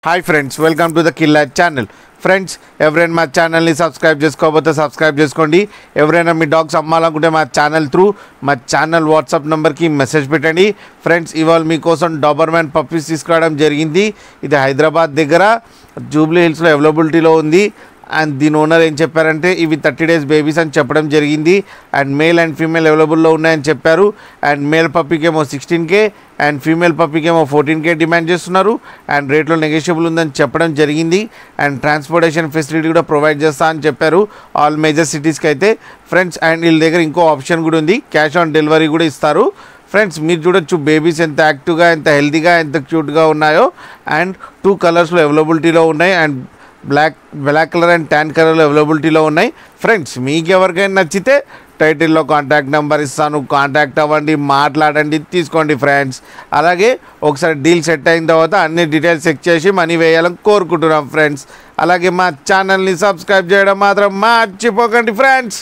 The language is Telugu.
Hi friends, welcome to the Killa channel. Friends, ఎవరైనా మా ఛానల్ని సబ్స్క్రైబ్ చేసుకోకపోతే సబ్స్క్రైబ్ చేసుకోండి. ఎవరైనా మీ డాగ్స్ అమ్మాలనుకుంటే మా ఛానల్ వాట్సాప్ నెంబర్కి మెసేజ్ పెట్టండి. ఫ్రెండ్స్, ఇవాళ మీకోసం డాబర్మ్యాన్ పప్పీస్ తీసుకురావడం జరిగింది. ఇది హైదరాబాద్ దగ్గర జూబ్లీ హిల్స్లో అవైలబిలిటీలో ఉంది. అండ్ దీని ఓనర్ ఏం చెప్పారంటే ఇవి 30 days బేబీస్ అని చెప్పడం జరిగింది. అండ్ మేల్ అండ్ ఫీమేల్ అవైలబుల్లో ఉన్నాయని చెప్పారు. అండ్ మేల్ పప్పీకేమో 16K అండ్ ఫీమేల్ పప్పీకేమో 14K డిమాండ్ చేస్తున్నారు. అండ్ రేట్లో నెగోషియబుల్ ఉందని చెప్పడం జరిగింది. అండ్ ట్రాన్స్పోర్టేషన్ ఫెసిలిటీ కూడా ప్రొవైడ్ చేస్తా అని చెప్పారు ఆల్ మేజర్ సిటీస్కి అయితే. ఫ్రెండ్స్, అండ్ వీళ్ళ దగ్గర ఇంకో ఆప్షన్ కూడా ఉంది, క్యాష్ ఆన్ డెలివరీ కూడా ఇస్తారు. ఫ్రెండ్స్, మీరు చూడొచ్చు బేబీస్ ఎంత యాక్టివ్గా, ఎంత హెల్తీగా, ఎంత క్యూట్గా ఉన్నాయో. అండ్ 2 కలర్స్లో అవైలబిలిటీలో ఉన్నాయి. And black colour and tan కలర్లో అవైలబిలిటీలో ఉన్నాయి. ఫ్రెండ్స్, మీకు ఎవరికైనా నచ్చితే టైటిల్లో కాంటాక్ట్ నెంబర్ ఇస్తాను, కాంటాక్ట్ అవ్వండి, మాట్లాడండి, తీసుకోండి ఫ్రెండ్స్. అలాగే ఒకసారి డీల్ సెట్ అయిన తర్వాత అన్ని డీటెయిల్స్ చెక్ చేసి మనీ వేయాలని కోరుకుంటున్నాం ఫ్రెండ్స్. అలాగే మా ఛానల్ని సబ్స్క్రైబ్ చేయడం మాత్రం మర్చిపోకండి ఫ్రెండ్స్.